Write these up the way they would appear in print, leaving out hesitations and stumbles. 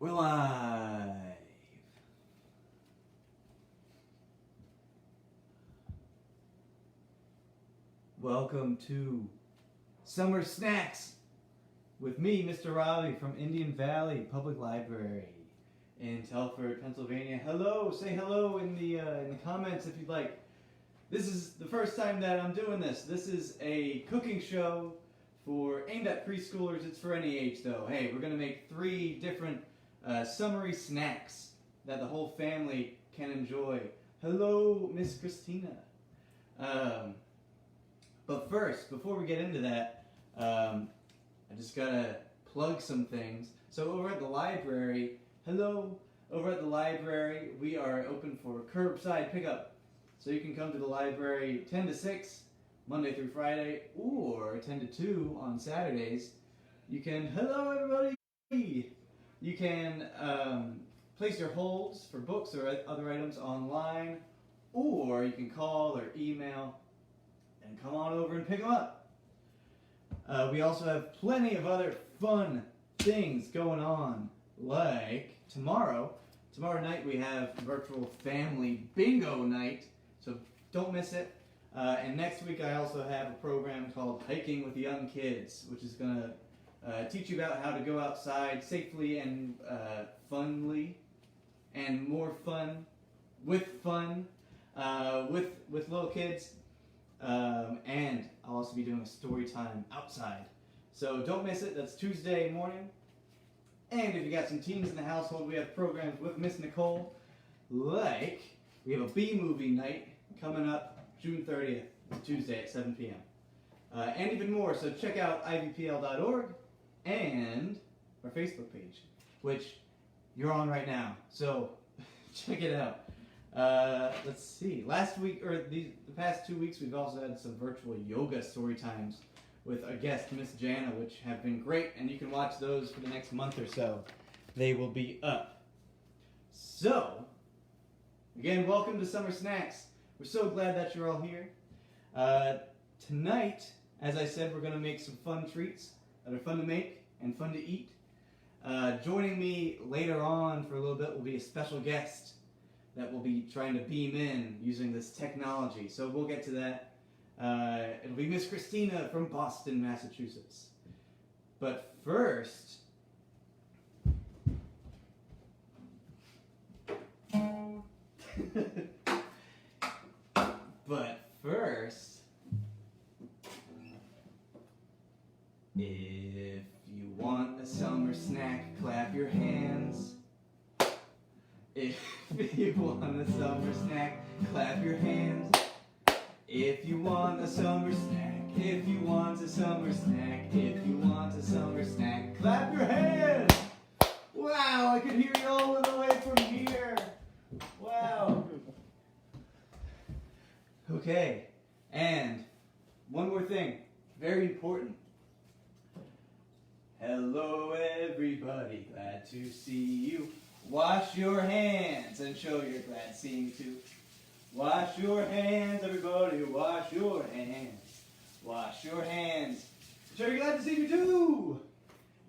We're live. Welcome to Summer Snacks with me, Mr. Robbie from Indian Valley Public Library in Telford, Pennsylvania. Hello, say hello in the comments if you'd like. This is the first time that I'm doing this. This is a cooking show aimed at preschoolers. It's for any age though. Hey, we're gonna make 3 different summery snacks that the whole family can enjoy. Hello, Miss Christina. But first, before we get into that, I just gotta plug some things. So over at the library, over at the library, we are open for curbside pickup. So you can come to the library 10 to 6, Monday through Friday, or 10 to 2 on Saturdays. You can, hello everybody! You can place your holds for books or other items online, or you can call or email and come on over and pick them up. We also have plenty of other fun things going on, like tomorrow night we have virtual family bingo night, so don't miss it. And next week I also have a program called Hiking with Young Kids, which is going to teach you about how to go outside safely and funly, and more fun, with little kids. And I'll also be doing a story time outside. So don't miss it. That's Tuesday morning. And if you got some teens in the household, we have programs with Miss Nicole. Like, we have a B-movie night coming up June 30th, Tuesday at 7 p.m. And even more, so check out ivpl.org and our Facebook page, which you're on right now. So check it out. Let's see. Last week, or the past 2 weeks, we've also had some virtual yoga story times with our guest, Miss Jana, which have been great, and you can watch those for the next month or so. They will be up. So, again, welcome to Summer Snacks. We're so glad that you're all here. Tonight, as I said, we're going to make some fun treats that are fun to make and fun to eat. Joining me later on for a little bit will be a special guest that will be trying to beam in using this technology. So we'll get to that. It'll be Miss Christina from Boston, Massachusetts. But first, if you want a summer snack, clap your hands. If you want a summer snack, clap your hands. If you want a summer snack, if you want a summer snack, if you want a summer snack, clap your hands! Wow, I could hear you all the way from here. Wow. Okay, and one more thing, very important. Hello everybody, glad to see you. Wash your hands and show you're glad seeing too. Wash your hands, everybody, wash your hands. Wash your hands. Show you're glad to see you too.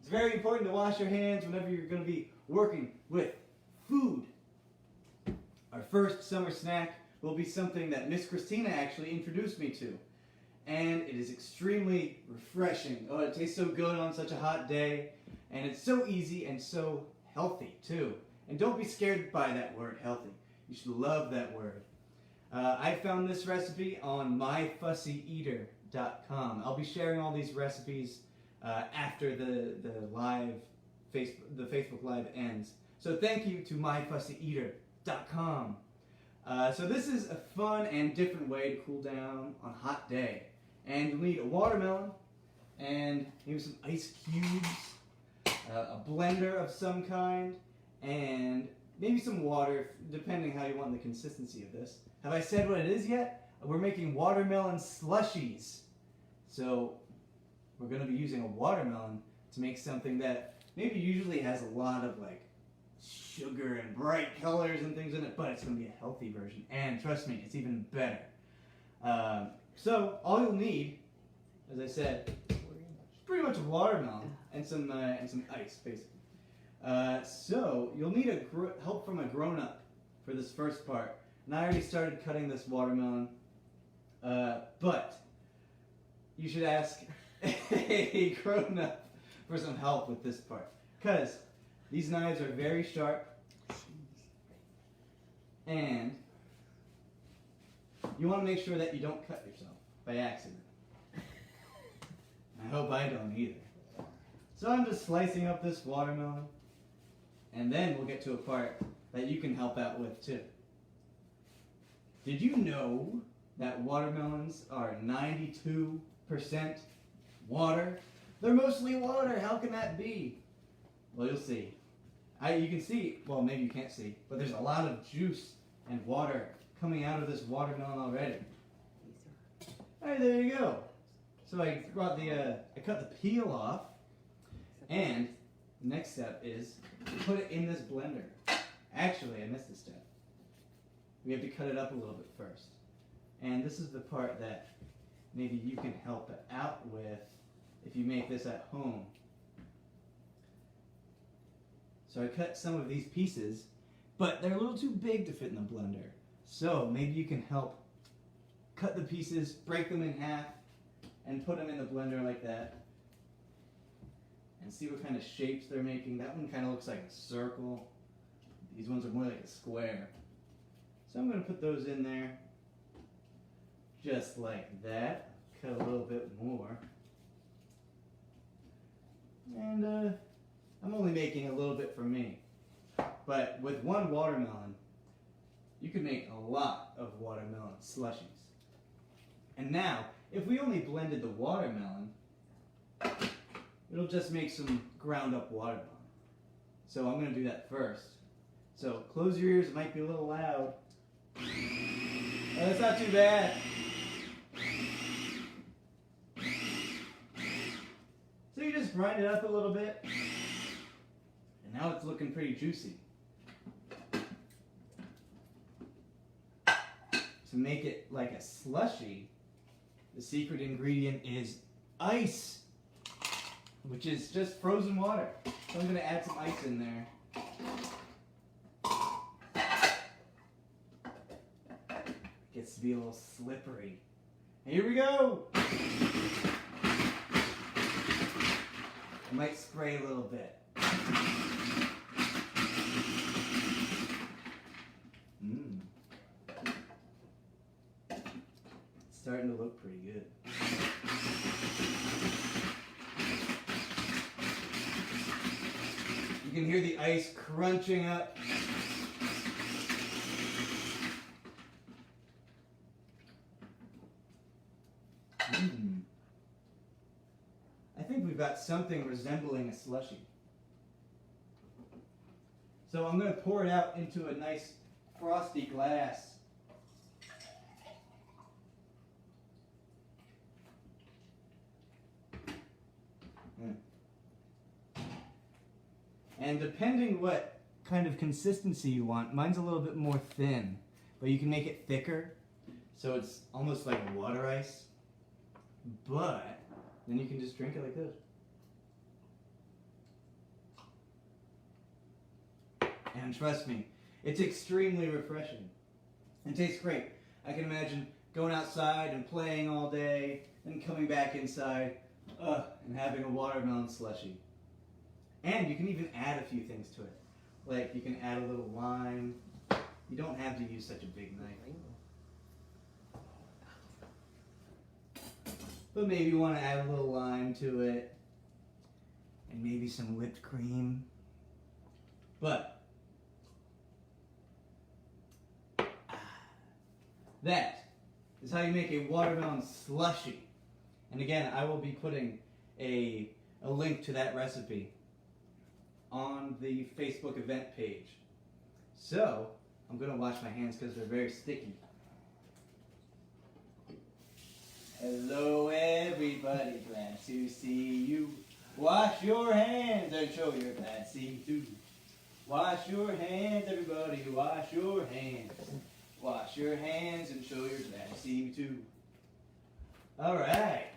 It's very important to wash your hands whenever you're going to be working with food. Our first summer snack will be something that Miss Christina actually introduced me to. And it is extremely refreshing. Oh, it tastes so good on such a hot day. And it's so easy and so healthy too. And don't be scared by that word, healthy. You should love that word. I found this recipe on myfussyeater.com. I'll be sharing all these recipes after the Facebook Live ends. So thank you to myfussyeater.com. So this is a fun and different way to cool down on a hot day. And you'll need a watermelon and maybe some ice cubes, a blender of some kind, and maybe some water, depending how you want the consistency of this. Have I said what it is yet? We're making watermelon slushies. So we're going to be using a watermelon to make something that maybe usually has a lot of like sugar and bright colors and things in it, but it's going to be a healthy version. And trust me, it's even better. So all you'll need, as I said, is pretty much a watermelon and some ice, basically. So you'll need help from a grown-up for this first part. And I already started cutting this watermelon, but you should ask a grown-up for some help with this part, because these knives are very sharp, and you want to make sure that you don't cut yourself by accident. I hope I don't either. So I'm just slicing up this watermelon, and then we'll get to a part that you can help out with too. Did you know that watermelons are 92% water? They're mostly water. How can that be? Well, you'll see. You can see, well, maybe you can't see, but there's a lot of juice and water coming out of this watermelon already. All right, there you go. So I cut the peel off, and the next step is to put it in this blender. Actually, I missed a step. We have to cut it up a little bit first. And this is the part that maybe you can help out with if you make this at home. So I cut some of these pieces, but they're a little too big to fit in the blender. So maybe you can help cut the pieces, break them in half, and put them in the blender like that. And see what kind of shapes they're making. That one kind of looks like a circle. These ones are more like a square. So I'm going to put those in there, just like that. Cut a little bit more. And I'm only making a little bit for me. But with one watermelon, you can make a lot of watermelon slushies. And now, if we only blended the watermelon, it'll just make some ground up watermelon. So I'm going to do that first. So close your ears, it might be a little loud. Oh, that's not too bad. So you just grind it up a little bit. And now it's looking pretty juicy. To make it like a slushie, the secret ingredient is ice, which is just frozen water. So I'm going to add some ice in there. Gets to be a little slippery. And here we go! I might spray a little bit. It's starting to look pretty good. You can hear the ice crunching up. I think we've got something resembling a slushie. So I'm going to pour it out into a nice frosty glass. And depending what kind of consistency you want, mine's a little bit more thin, but you can make it thicker, so it's almost like water ice, but then you can just drink it like this. And trust me, it's extremely refreshing. It tastes great. I can imagine going outside and playing all day, and coming back inside, and having a watermelon slushie. And you can even add a few things to it. Like you can add a little lime. You don't have to use such a big knife. But maybe you want to add a little lime to it. And maybe some whipped cream. But that is how you make a watermelon slushie. And again, I will be putting a link to that recipe on the Facebook event page. So, I'm going to wash my hands because they're very sticky. Hello everybody, glad to see you. Wash your hands and show you're glad to see you too. Wash your hands everybody, wash your hands. Wash your hands and show you're glad to see me too. Alright.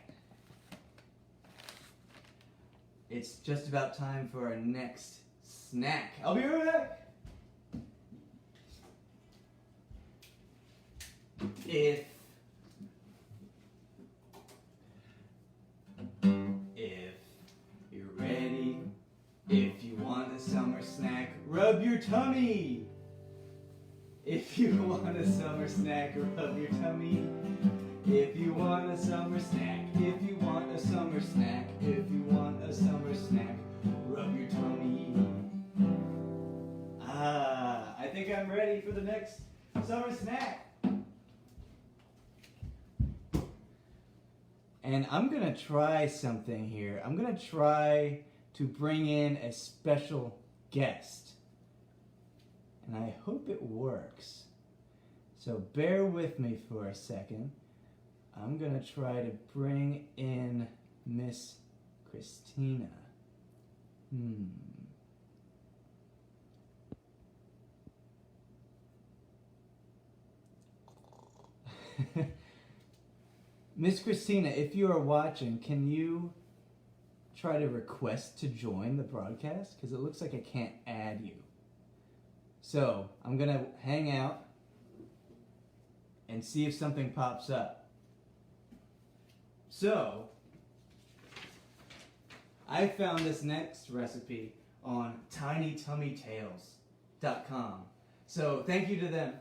It's just about time for our next snack. I'll be right back. If you're ready, if you want a summer snack, rub your tummy. If you want a summer snack, rub your tummy. If you want a summer snack, if you want a summer snack, if you want a summer snack, rub your tummy. I think I'm ready for the next summer snack. And I'm gonna try something here. I'm gonna try to bring in a special guest. And I hope it works. So bear with me for a second. I'm gonna try to bring in Miss Christina. Miss Christina, if you are watching, can you try to request to join the broadcast? Because it looks like I can't add you. So, I'm going to hang out and see if something pops up. So, I found this next recipe on tinytummytales.com. So, thank you to them.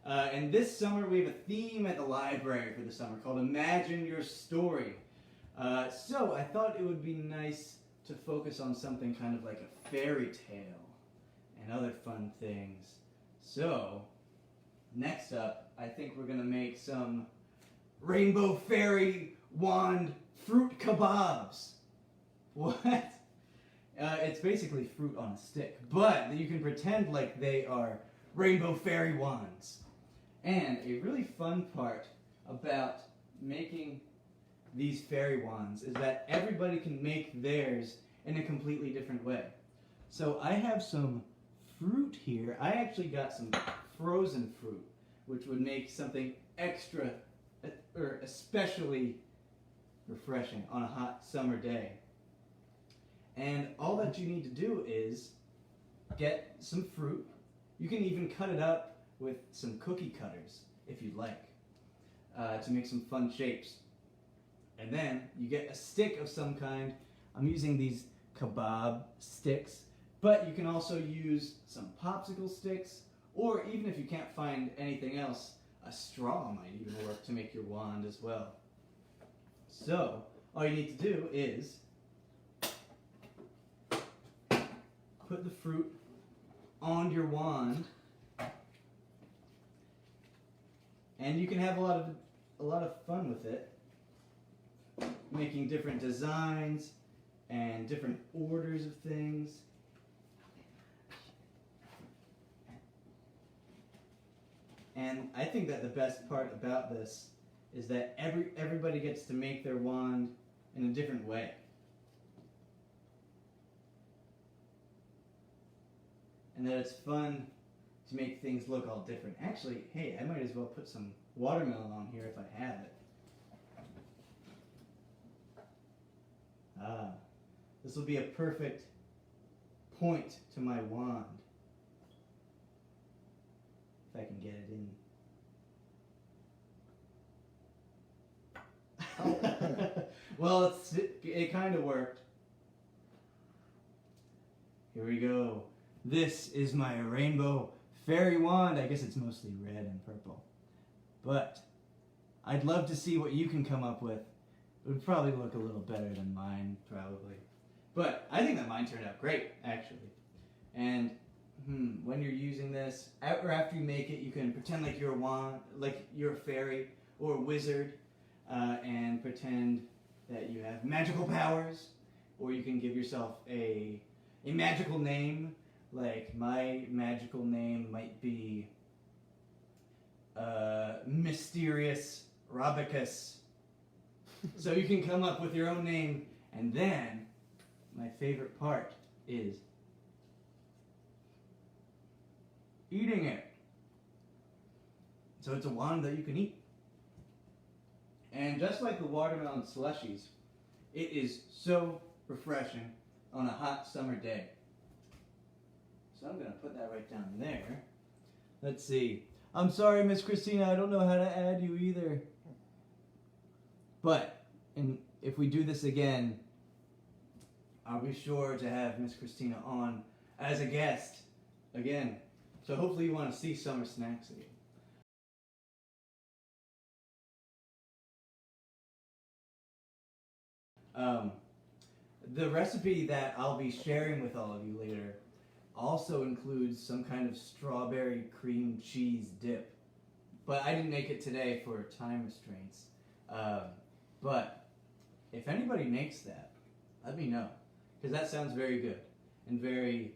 And this summer we have a theme at the library for the summer called Imagine Your Story. So I thought it would be nice to focus on something kind of like a fairy tale and other fun things. So, next up, I think we're going to make some rainbow fairy wand fruit kabobs. What? It's basically fruit on a stick, but you can pretend like they are rainbow fairy wands. And a really fun part about making these fairy wands is that everybody can make theirs in a completely different way. So I have some fruit here. I actually got some frozen fruit, which would make something extra or especially refreshing on a hot summer day. And all that you need to do is get some fruit. You can even cut it up with some cookie cutters, if you'd like, to make some fun shapes. And then you get a stick of some kind. I'm using these kabob sticks, but you can also use some popsicle sticks, or even if you can't find anything else, a straw might even work to make your wand as well. So, all you need to do is put the fruit on your wand, and you can have a lot of fun with it, making different designs and different orders of things. And I think that the best part about this is that everybody gets to make their wand in a different way. And that it's fun to make things look all different. Actually, hey, I might as well put some watermelon on here if I have it. This will be a perfect point to my wand. If I can get it in. Well, it kind of worked. Here we go. This is my rainbow fairy wand. I guess it's mostly red and purple. But I'd love to see what you can come up with. It would probably look a little better than mine, probably. But I think that mine turned out great, actually. And when you're using this, or after you make it, you can pretend like you're a wand, like you're a fairy or a wizard, and pretend that you have magical powers, or you can give yourself a magical name. Like my magical name might be Mysterious Robicus. So you can come up with your own name, and then my favorite part is eating it. So it's a wand that you can eat. And just like the watermelon slushies, it is so refreshing on a hot summer day. So I'm going to put that right down there. Let's see. I'm sorry, Miss Christina, I don't know how to add you either. But if we do this again, I'll be sure to have Miss Christina on as a guest again. So hopefully you want to see Summer Snacks again. The recipe that I'll be sharing with all of you later also includes some kind of strawberry cream cheese dip. But I didn't make it today for time restraints. But if anybody makes that, let me know. Because that sounds very good and very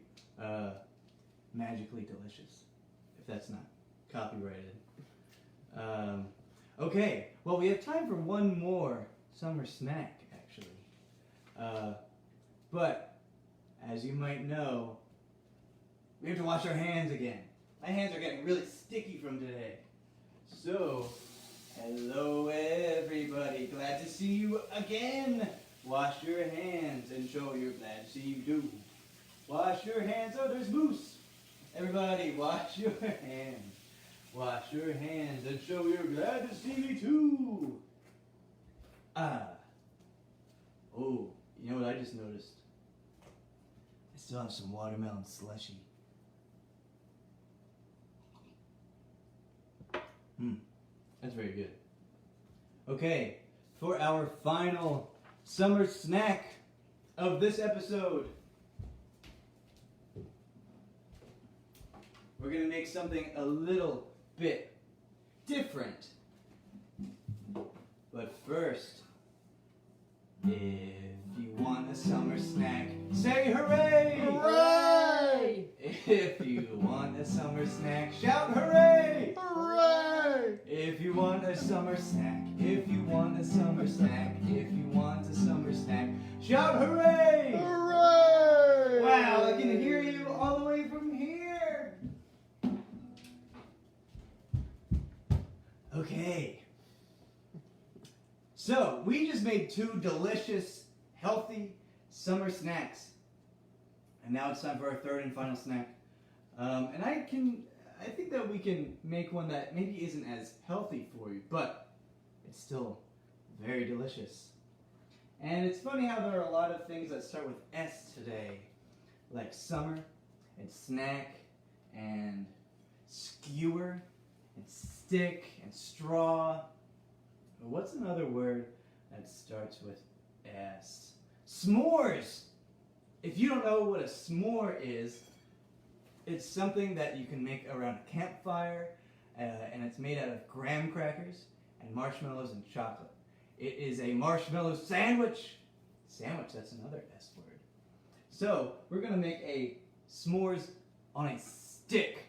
magically delicious, if that's not copyrighted. Okay, well, we have time for one more summer snack, actually. But, as you might know, we have to wash our hands again. My hands are getting really sticky from today. So, hello everybody, glad to see you again. Wash your hands and show you're glad to see you do. Wash your hands, oh there's Moose. Everybody, wash your hands. Wash your hands and show you're glad to see me too. Oh, you know what I just noticed? I still have some watermelon slushy. That's very good. Okay, for our final summer snack of this episode, we're going to make something a little bit different. But first, if you want a summer snack, say hooray! Hooray! If you want a summer snack, shout hooray! Hooray! If you want a summer snack, if you want a summer snack, if you want a summer snack, shout hooray! Hooray! Wow, I can hear you all the way from here. Okay. So, we just made 2 delicious, healthy summer snacks. And now it's time for our third and final snack. And I think that we can make one that maybe isn't as healthy for you, but it's still very delicious. And it's funny how there are a lot of things that start with S today, like summer, and snack, and skewer, and stick, and straw. But what's another word that starts with S? S'mores! If you don't know what a s'more is, it's something that you can make around a campfire, and it's made out of graham crackers and marshmallows and chocolate. It is a marshmallow sandwich. Sandwich, that's another S word. So, we're going to make a s'mores on a stick.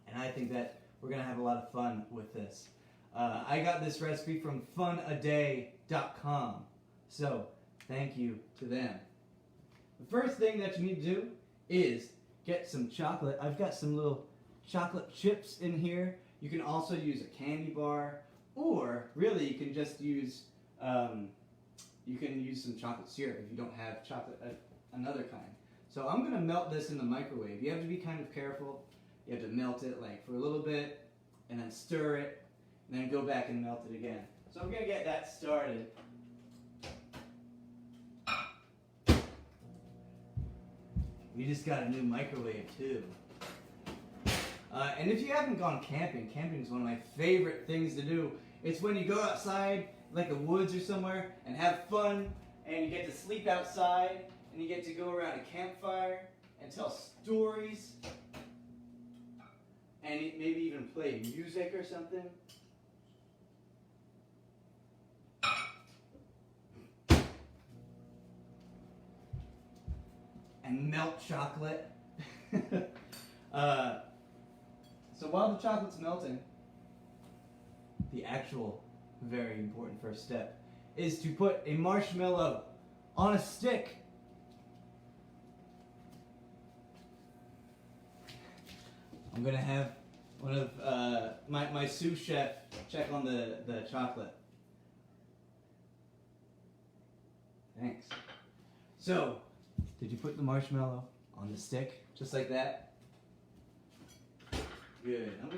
And I think that we're going to have a lot of fun with this. I got this recipe from funaday.com. So, thank you to them. The first thing that you need to do is get some chocolate. I've got some little chocolate chips in here. You can also use a candy bar, or really you can just use some chocolate syrup if you don't have chocolate another kind. So I'm going to melt this in the microwave. You have to be kind of careful. You have to melt it like for a little bit, and then stir it, and then go back and melt it again. So I'm going to get that started. We just got a new microwave too. And if you haven't gone camping, camping is one of my favorite things to do. It's when you go outside, like the woods or somewhere, and have fun, and you get to sleep outside, and you get to go around a campfire and tell stories, and maybe even play music or something. And melt chocolate. So while the chocolate's melting, the actual very important first step is to put a marshmallow on a stick. I'm gonna have one of my sous chef check on the chocolate. Thanks. So, did you put the marshmallow on the stick, just like that. Good. I'm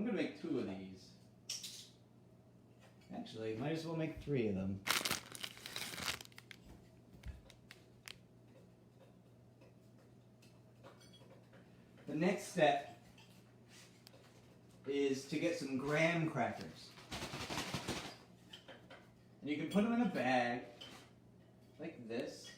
gonna make 2 of these. Actually, might as well make 3 of them. The next step is to get some graham crackers. And you can put them in a bag, like this.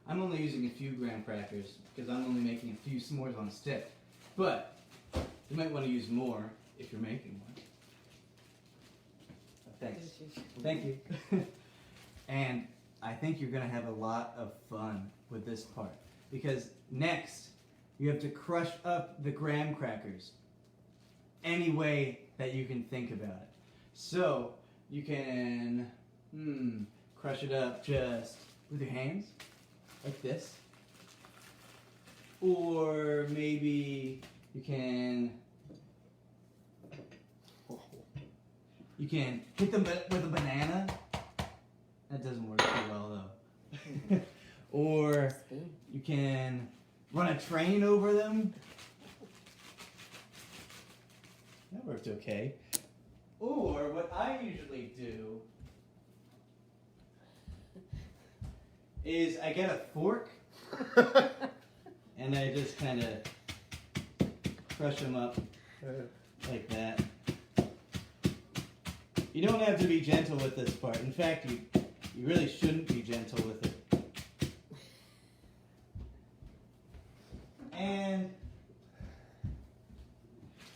I'm only using a few graham crackers because I'm only making a few s'mores on a stick. But you might want to use more if you're making one. Thanks. Thank you. And I think you're going to have a lot of fun with this part. Because next, you have to crush up the graham crackers any way that you can think about it. So, you can crush it up just with your hands, like this. Or maybe you can hit them with a banana. That doesn't work too well though. Or you can run a train over them. That worked okay. Or what I usually do is I get a fork and I just kind of crush them up like that. You don't have to be gentle with this part. In fact, you really shouldn't be gentle with it. And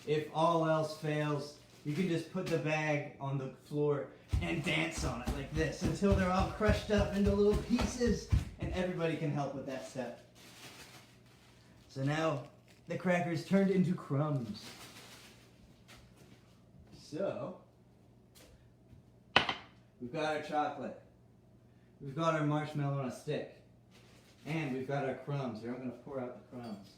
if all else fails, you can just put the bag on the floor and dance on it like this until they're all crushed up into little pieces, and everybody can help with that step. So now the crackers turned into crumbs. So we've got our chocolate, we've got our marshmallow on a stick, and we've got our crumbs. Here, I'm going to pour out the crumbs.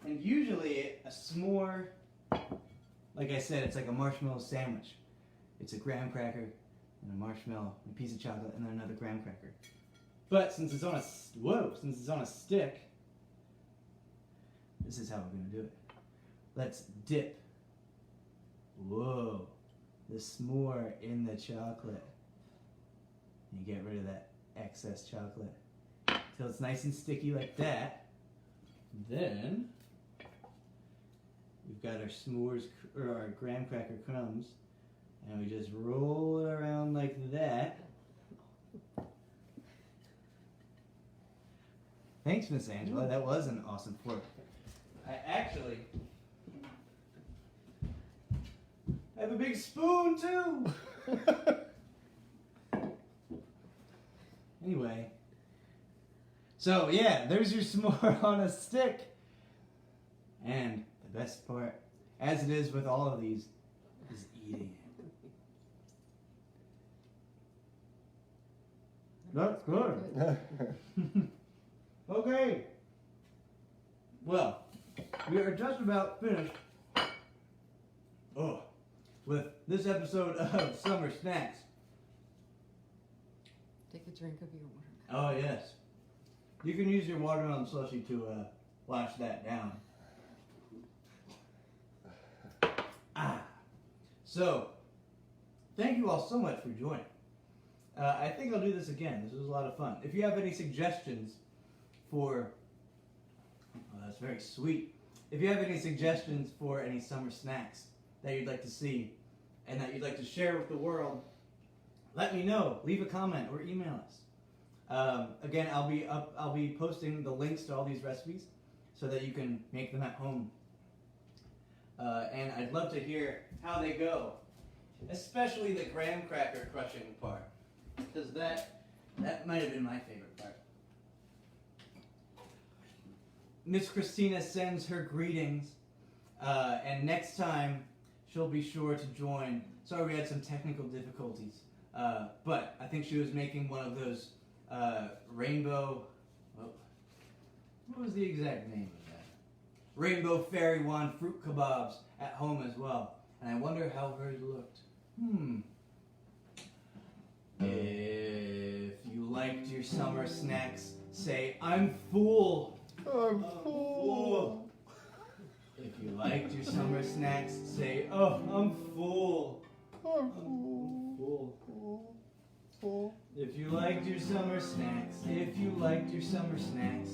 And usually a s'more, like I said, it's like a marshmallow sandwich. It's a graham cracker and a marshmallow, and a piece of chocolate, and then another graham cracker. But since it's on a stick, this is how we're going to do it. Let's dip, the s'more in the chocolate. And you get rid of that excess chocolate till it's nice and sticky like that. Then we've got our s'mores, or our graham cracker crumbs, and we just roll it around like that. Thanks, Miss Angela. That was an awesome fork. I actually have a big spoon too. Anyway, so yeah, there's your s'more on a stick. And the best part, as it is with all of these, is eating it. That's good. Okay. Well, we are just about finished with this episode of Summer Snacks. Take a drink of your water. Oh, yes. You can use your watermelon slushie to wash that down. So, thank you all so much for joining. I think I'll do this again. This was a lot of fun. If you have any suggestions for... that's very sweet. If you have any suggestions for any summer snacks that you'd like to see and that you'd like to share with the world, let me know. Leave a comment or email us. Again, I'll be posting the links to all these recipes so that you can make them at home. And I'd love to hear how they go, especially the graham cracker crushing part, because that might have been my favorite part. Miss Christina sends her greetings, and next time she'll be sure to join. Sorry we had some technical difficulties, but I think she was making one of those rainbow, what was the exact name of that? Rainbow Fairy Wand fruit kabobs at home as well. And I wonder how hers looked. your summer snacks, say, I'm full. I'm full. If you liked your summer snacks, say, oh, I'm full. I'm Full. full. If you liked your summer snacks, if you liked your summer snacks,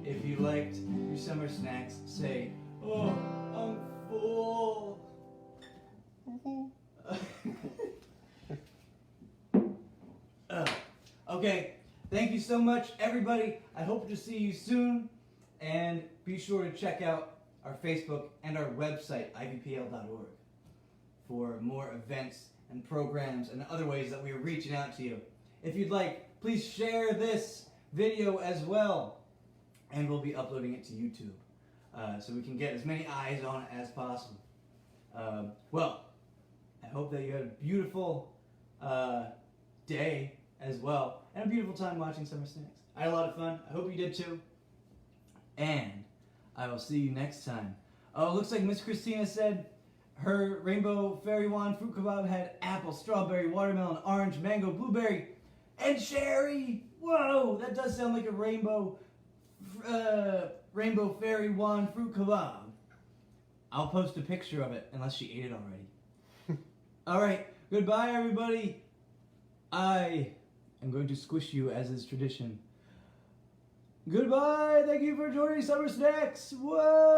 if you liked your summer snacks, say, oh, I'm full. Okay, thank you so much, everybody. I hope to see you soon. And be sure to check out our Facebook and our website, ivpl.org, for more events and programs and other ways that we are reaching out to you. If you'd like, please share this video as well. And we'll be uploading it to YouTube so we can get as many eyes on it as possible. Well, I hope that you had a beautiful day as well, and a beautiful time watching Summer Snacks. I had a lot of fun. I hope you did too. And I will see you next time. Oh, it looks like Miss Christina said her rainbow fairy wand fruit kebab had apple, strawberry, watermelon, orange, mango, blueberry, and cherry. Whoa, that does sound like a rainbow fairy wand fruit kebab. I'll post a picture of it unless she ate it already. All right, goodbye, everybody. I am going to squish you as is tradition. Goodbye. Thank you for joining Summer Snacks. Whoa.